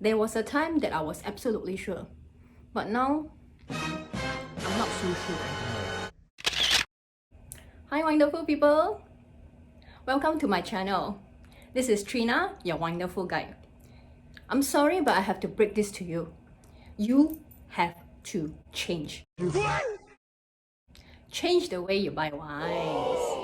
There was a time that I was absolutely sure, but now I'm not so sure. Hi wonderful people! Welcome to my channel. This is Trina, your wonderful guide. I'm sorry, but I have to break this to you. You have to change. Change the way you buy wines.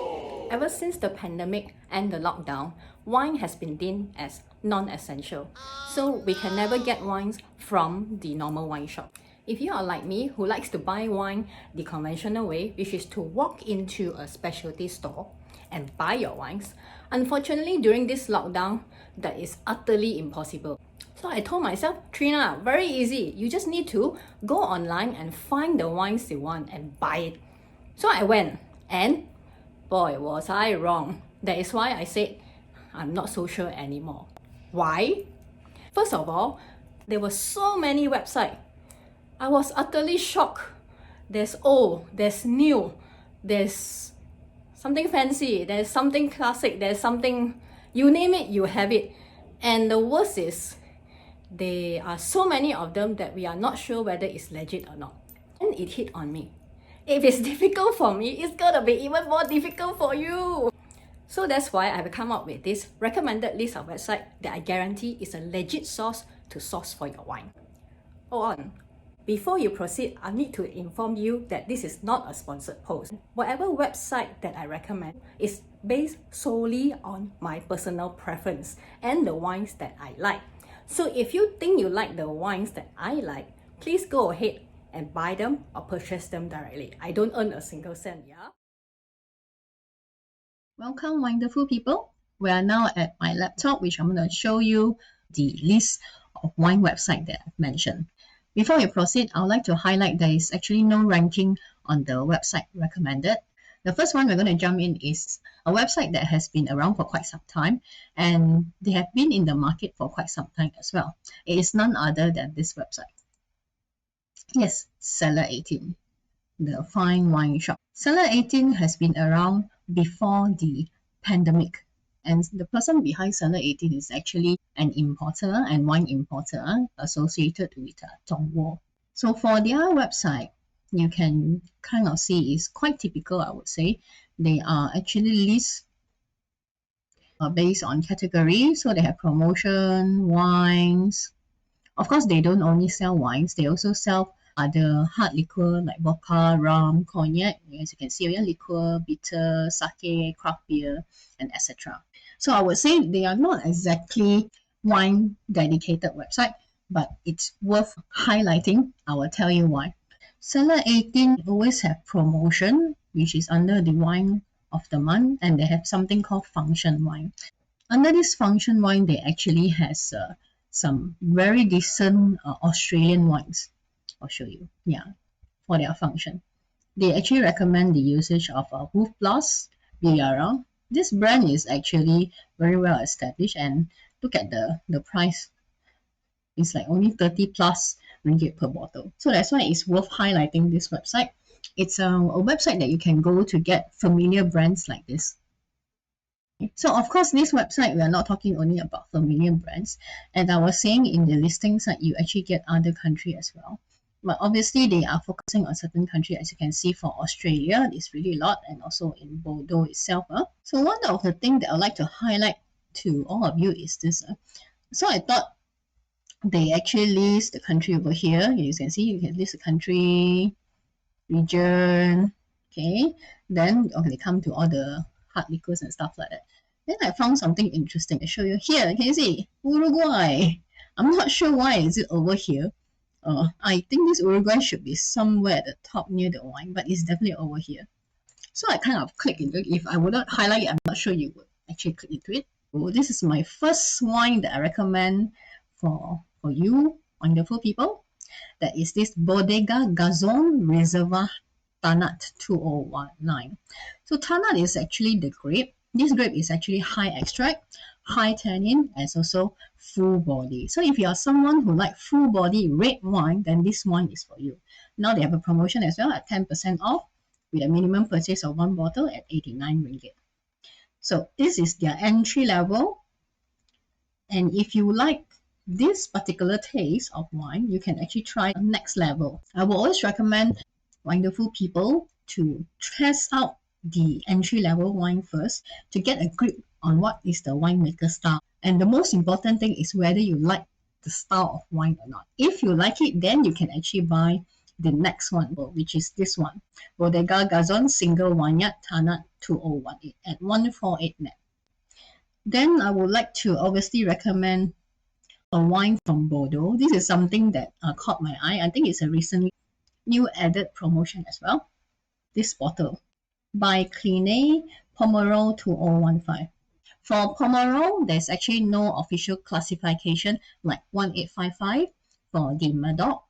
Ever since the pandemic and the lockdown, wine has been deemed as non-essential. So we can never get wines from the normal wine shop. If you are like me, who likes to buy wine the conventional way, which is to walk into a specialty store and buy your wines, unfortunately during this lockdown, that is utterly impossible. So I told myself, Trina, very easy. You just need to go online and find the wines you want and buy it. So I went, and boy, was I wrong. That is why I said I'm not so sure anymore. Why? First of all, there were so many websites. I was utterly shocked. There's old, there's new, there's something fancy, there's something classic, there's something, you name it, you have it. And the worst is, there are so many of them that we are not sure whether it's legit or not. And it hit on me. If it's difficult for me, it's gonna be even more difficult for you. So that's why I've come up with this recommended list of websites that I guarantee is a legit source to source for your wine. Hold on. Before you proceed, I need to inform you that this is not a sponsored post. Whatever website that I recommend is based solely on my personal preference and the wines that I like. So if you think you like the wines that I like, please go ahead and buy them or purchase them directly. I don't earn a single cent, yeah? Welcome, wonderful people. We are now at my laptop, which I'm going to show you the list of wine websites that I've mentioned. Before we proceed, I would like to highlight there is actually no ranking on the website recommended. The first one we're going to jump in is a website that has been around for quite some time, and they have been in the market for quite some time as well. It is none other than this website. Yes, Cellar 18, the fine wine shop. Cellar 18 has been around before the pandemic, and the person behind Cellar 18 is actually an importer and wine importer associated with Zhongguo. So for their website, you can kind of see it's quite typical, I would say. They are actually list based on category, so they have promotion, wines. Of course, they don't only sell wines, they also sell other hard liquor like vodka, rum, cognac, as you can see, liqueur, bitter, sake, craft beer, and etc. So I would say they are not exactly wine dedicated website, but it's worth highlighting. I will tell you why. Cellar 18 always have promotion, which is under the wine of the month, and they have something called function wine. Under this function wine, they actually has some very decent Australian wines. I'll show you. Yeah, for their function. They actually recommend the usage of Wolf Plus BRL. This brand is actually very well established, and look at the price. It's like only 30 plus ringgit per bottle. So that's why it's worth highlighting this website. It's a website that you can go to get familiar brands like this. So of course, this website, we are not talking only about familiar brands. And I was saying in the listings that you actually get other country as well. But obviously, they are focusing on certain country, as you can see for Australia, it's really a lot, and also in Bordeaux itself. So one of the things that I'd like to highlight to all of you is this. So I thought they actually list the country over here. You can see, you can list the country, region, okay. Then okay, they come to all the hard liquors and stuff like that. Then I found something interesting to show you here. Can you see Uruguay? I'm not sure why is it over here. I think this Uruguay should be somewhere at the top near the wine, but it's definitely over here. So I kind of click into it. If I would not highlight it, I'm not sure you would actually click into it. So this is my first wine that I recommend for you, wonderful people. That is this Bodega Gazon Reserva Tanat 2019. So Tanat is actually the grape. This grape is actually high extract, high tannin, and also full body. So if you are someone who like full body red wine, then this wine is for you. Now they have a promotion as well at 10% off with a minimum purchase of one bottle at 89 ringgit. So this is their entry level. And if you like this particular taste of wine, you can actually try next level. I will always recommend wonderful people to test out the entry level wine first to get a grip on what is the winemaker style. And the most important thing is whether you like the style of wine or not. If you like it, then you can actually buy the next one, which is this one, Bodega Gazon Single Vineyard Tannat 2018 at 148 net. Then I would like to obviously recommend a wine from Bordeaux. This is something that caught my eye. I think it's a recently new added promotion as well. This bottle by Cliné Pomerol 2015. For Pomerol, there's actually no official classification like 1855 for the Medoc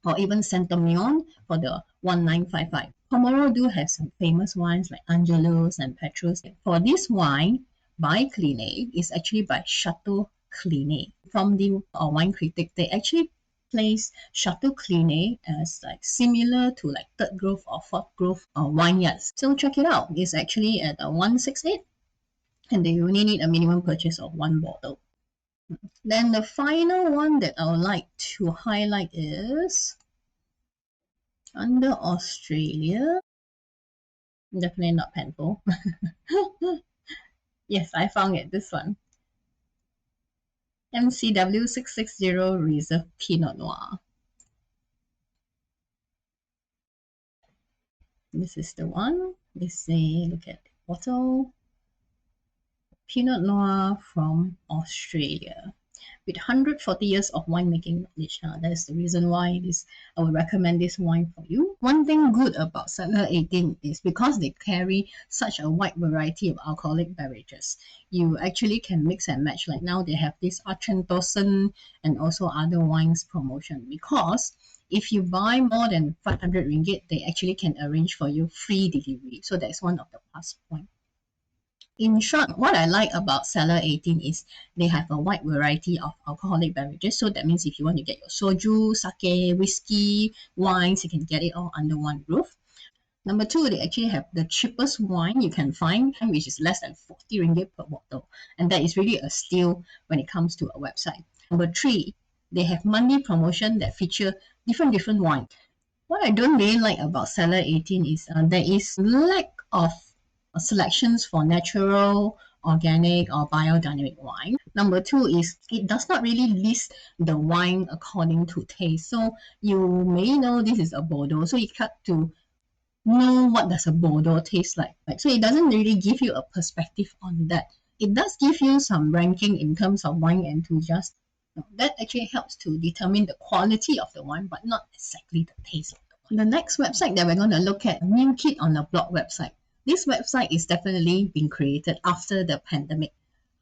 or even Saint-Emilion for the 1955. Pomerol do have some famous wines like Angelus and Petrus. For this wine by Cliné, is actually by Chateau Cliné. From the wine critic, they actually place Chateau Cliné as like similar to like Third Grove or Fourth Grove vineyards. So check it out. It's actually at 168 and they only need a minimum purchase of 1 bottle. Then the final one that I would like to highlight is under Australia. Definitely not Penfolds. Yes, I found it, this one. MCW 660 Reserve Pinot Noir. This is the one. Let's say, look at the bottle. Pinot Noir from Australia. With 140 years of winemaking knowledge. That is the reason why I would recommend this wine for you. One thing good about Cellar 18 is because they carry such a wide variety of alcoholic beverages. You actually can mix and match. Like now they have this Argentosson and also other wines promotion, because if you buy more than 500 ringgit, they actually can arrange for you free delivery. So that's one of the plus points. In short, what I like about Cellar 18 is they have a wide variety of alcoholic beverages. So that means if you want to get your soju, sake, whiskey, wines, you can get it all under one roof. Number 2, they actually have the cheapest wine you can find, which is less than 40 ringgit per bottle. And that is really a steal when it comes to a website. Number 3, they have monthly promotion that feature different wines. What I don't really like about Cellar 18 is there is lack of selections for natural, organic, or biodynamic wine. Number 2 is it does not really list the wine according to taste. So you may know this is a Bordeaux, so you have to know what does a Bordeaux taste like. So it doesn't really give you a perspective on that. It does give you some ranking in terms of wine enthusiasts. That actually helps to determine the quality of the wine, but not exactly the taste of the wine. The next website that we're going to look at, New Kid on the Block website. This website is definitely being created after the pandemic.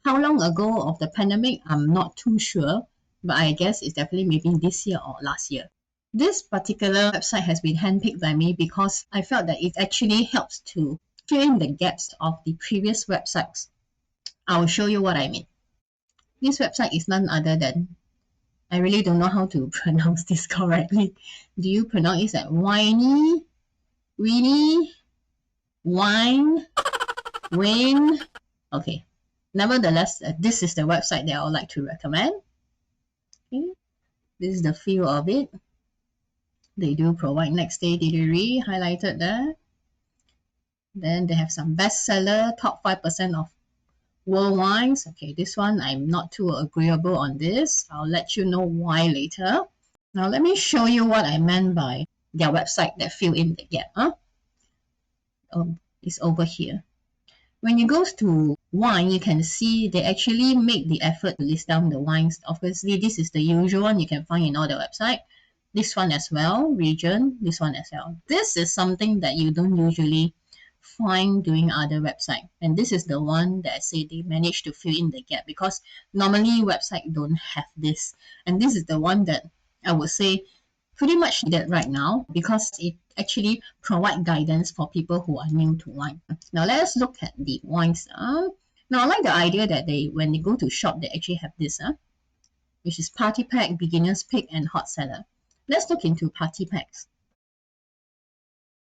How long ago of the pandemic, I'm not too sure, but I guess it's definitely maybe this year or last year. This particular website has been handpicked by me because I felt that it actually helps to fill in the gaps of the previous websites. I will show you what I mean. This website is none other than, I really don't know how to pronounce this correctly. Do you pronounce it as Winey, Wine, Wayne? Okay. Nevertheless, this is the website that I would like to recommend. Okay. This is the feel of it. They do provide next day delivery, highlighted there. Then they have some bestseller, top 5% of world wines. Okay, this one I'm not too agreeable on this. I'll let you know why later. Now let me show you what I meant by their website that fill in the gap. It's over here. When you go to wine, you can see they actually make the effort to list down the wines. Obviously, this is the usual one you can find in all the website. This one as well, region, this one as well. This is something that you don't usually find doing other website. And this is the one that I say they managed to fill in the gap, because normally website don't have this. And this is the one that I would say pretty much needed right now, because it actually provide guidance for people who are new to wine. Now let's look at the wines. Now I like the idea that when they go to shop, they actually have this, which is party pack, beginner's pick, and hot cellar. Let's look into party packs.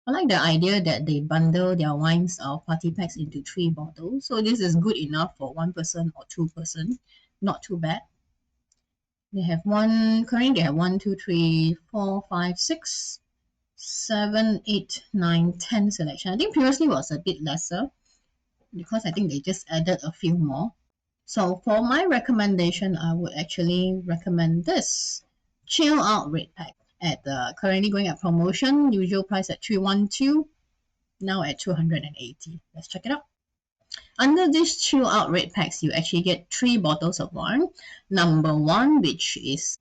I like the idea that they bundle their wines or party packs into 3 bottles. So this is good enough for 1 person or 2 person. Not too bad. They have currently they have 1, 2, 3, 4, 5, 6, 7, 8, 9, 10 selection. I think previously was a bit lesser because I think they just added a few more. So for my recommendation, I would actually recommend this Chill Out Red Pack at currently going at promotion, usual price at 312, now at 280. Let's check it out. Under this Chill Out Red Packs, you actually get 3 bottles of wine. Number 1, which is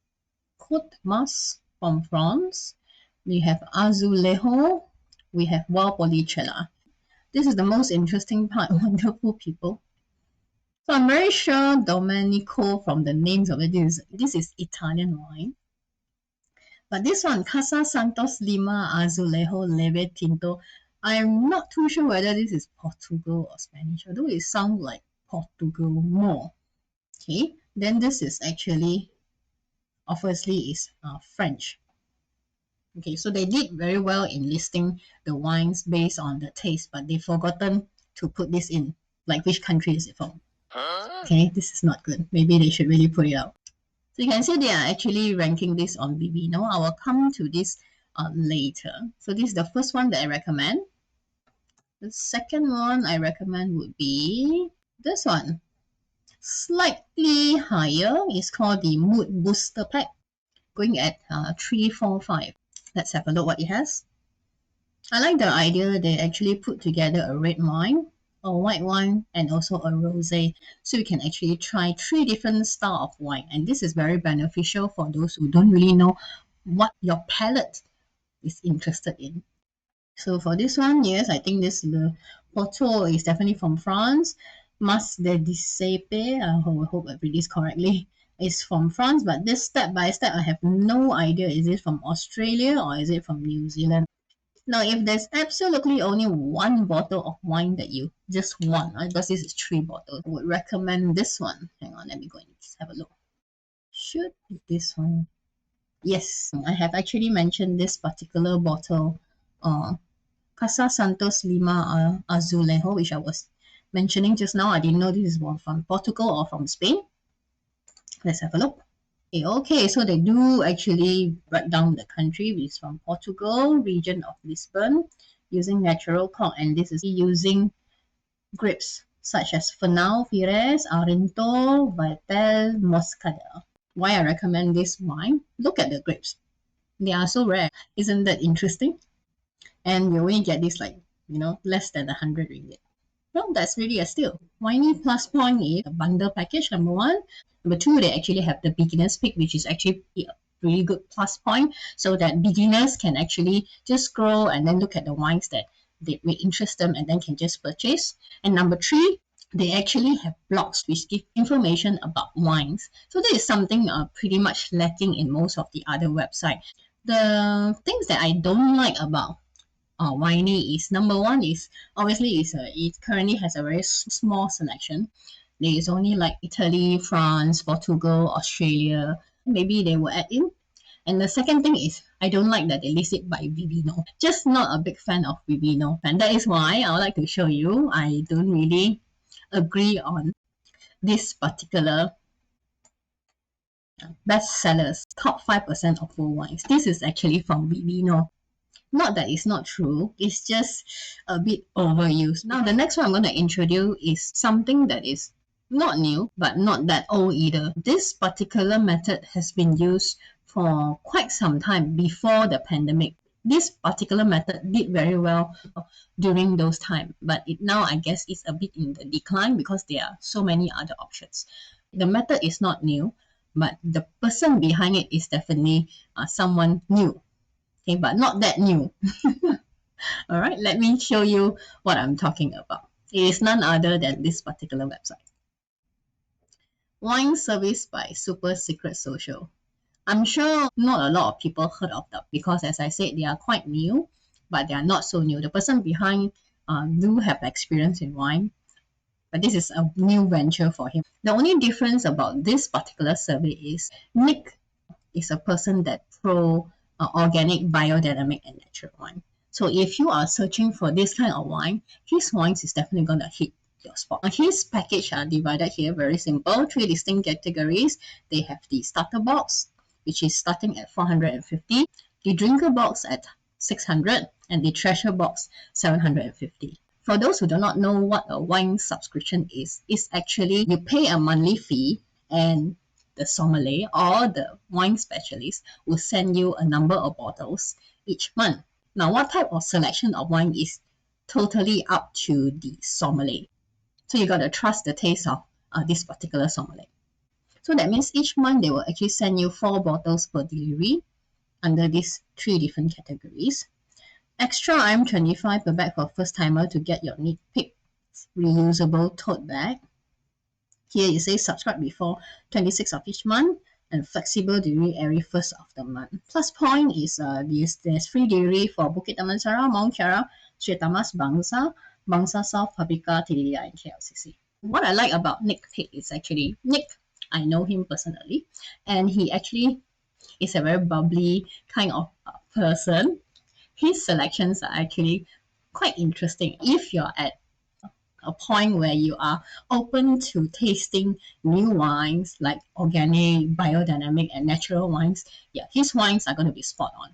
Côte Mas from France. We have Azulejo. We have Valpolicella. This is the most interesting part, wonderful people. So I'm very sure Domenico from the names of it, this is Italian wine. But this one, Casa Santos Lima Azulejo Leve Tinto, I'm not too sure whether this is Portugal or Spanish, although it sounds like Portugal more. Okay, then this is actually, obviously, is French. Okay, so they did very well in listing the wines based on the taste, but they've forgotten to put this in, like which country is it from. Okay, this is not good. Maybe they should really put it out. So you can see they are actually ranking this on Vivino. I will come to this later. So this is the first one that I recommend. The second one I recommend would be this one. Slightly higher. It's called the Mood Booster Pack, going at 345. Let's have a look what it has. I like the idea they actually put together a red wine, a white wine, and also a rosé. So you can actually try 3 different style of wine. And this is very beneficial for those who don't really know what your palate is interested in. So for this one, yes, I think this the Porto is definitely from France. Mas de Dicepe, I hope I read this correctly, is from France. But this step by step, I have no idea. Is it from Australia or is it from New Zealand? Now, if there's absolutely only one bottle of wine that you just want, right, because this is 3 bottles, I would recommend this one. Hang on, let me go and have a look. Should be this one. Yes, I have actually mentioned this particular bottle, Casa Santos Lima Azulejo, which I was mentioning just now. I didn't know this is one from Portugal or from Spain. Let's have a look. Okay, so they do actually write down the country, which is from Portugal, region of Lisbon, using natural cork, and this is using grapes such as Fernão Pires, Arinto, Vitel, Moscatel. Why I recommend this wine? Look at the grapes. They are so rare. Isn't that interesting? And you only get this less than 100 ringgit. Well, that's really a steal. Winey plus point is a bundle package, number 1. Number 2, they actually have the beginner's pick, which is actually a really good plus point, so that beginners can actually just scroll and then look at the wines that they will interest them and then can just purchase. And number 3, they actually have blogs which give information about wines. So this is something pretty much lacking in most of the other websites. The things that I don't like about Winey is, number 1 is obviously it currently has a very small selection. There is only like Italy, France, Portugal, Australia. Maybe they will add in. And the second thing is, I don't like that they list it by Vivino. Just not a big fan of Vivino. And that is why I would like to show you, I don't really agree on this particular bestsellers, top 5% of all wines. This is actually from Vivino. Not that it's not true, it's just a bit overused. Now, the next one I'm going to introduce is something that is not new, but not that old either. This particular method has been used for quite some time before the pandemic. This particular method did very well during those times, but now I guess it's a bit in the decline because there are so many other options. The method is not new, but the person behind it is definitely someone new. Okay, but not that new. All right, let me show you what I'm talking about. It is none other than this particular website. Wine service by Super Secret Social. I'm sure not a lot of people heard of them because, as I said, they are quite new, but they are not so new. The person behind do have experience in wine, but this is a new venture for him. The only difference about this particular survey is Nick is a person that organic, biodynamic, and natural wine. So if you are searching for this kind of wine, his wines is definitely going to hit your spot. His package are divided here very simple, 3 distinct categories. They have the starter box, which is starting at 450, the drinker box at 600, and the treasure box 750. For those who do not know what a wine subscription is, it's actually you pay a monthly fee and the sommelier or the wine specialist will send you a number of bottles each month. Now, what type of selection of wine is totally up to the sommelier. So you got to trust the taste of this particular sommelier. So that means each month they will actually send you 4 bottles per delivery under these 3 different categories. Extra RM25 per bag for first timer to get your Nick Pick reusable tote bag. Here it says subscribe before 26th of each month and flexible delivery every 1st of the month. Plus point is there's free delivery for Bukit Damansara, Mount Kiara, Sri Tamas, Bangsa, Bangsa South, Paprika, Titidia, and KLCC. What I like about Nick Pick is actually Nick, I know him personally, and he actually is a very bubbly kind of person. His selections are actually quite interesting. If you're at a point where you are open to tasting new wines like organic, biodynamic, and natural wines, yeah, his wines are going to be spot on.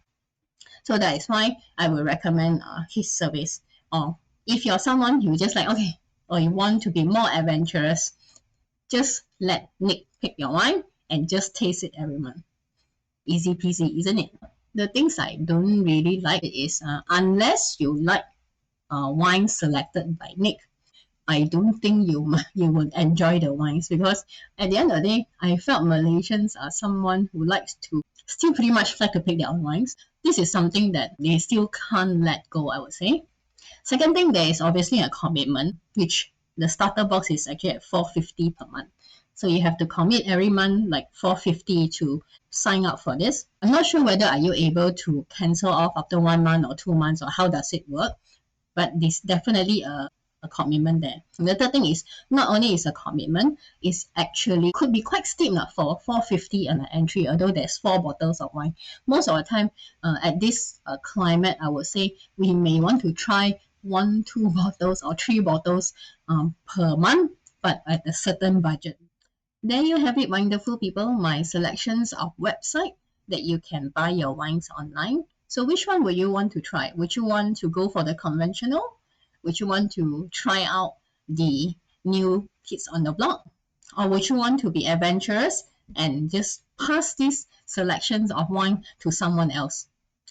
So that is why I will recommend his service. Or if you're someone who just like, okay, or you want to be more adventurous, just let Nick pick your wine and just taste it every month. Easy peasy, isn't it? The things I don't really like is unless you like wine selected by Nick, I don't think you would enjoy the wines, because at the end of the day, I felt Malaysians are someone who likes to still pretty much like to pick their own wines. This is something that they still can't let go, I would say. Second thing, there is obviously a commitment, which the starter box is actually at 450 per month. So you have to commit every month like 450 to sign up for this. I'm not sure whether are you able to cancel off after 1 month or 2 months, or how does it work, but there's definitely a commitment there. And the third thing is, not only is a commitment, it's actually could be quite steep for 450 an entry, although there's 4 bottles of wine. Most of the time at this climate, I would say we may want to try 1, 2 bottles or 3 bottles per month, but at a certain budget. There you have it, wonderful people, my selections of website that you can buy your wines online. So which one would you want to try? Would you want to go for the conventional? Would you want to try out the new kids on the block? Or would you want to be adventurous and just pass these selections of wine to someone else?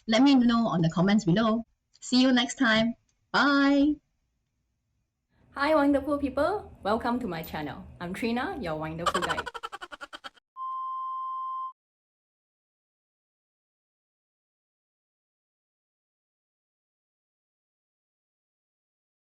Let me know on the comments below. See you next time. Bye. Hi wonderful people, welcome to my channel. I'm Trina, your wonderful guide.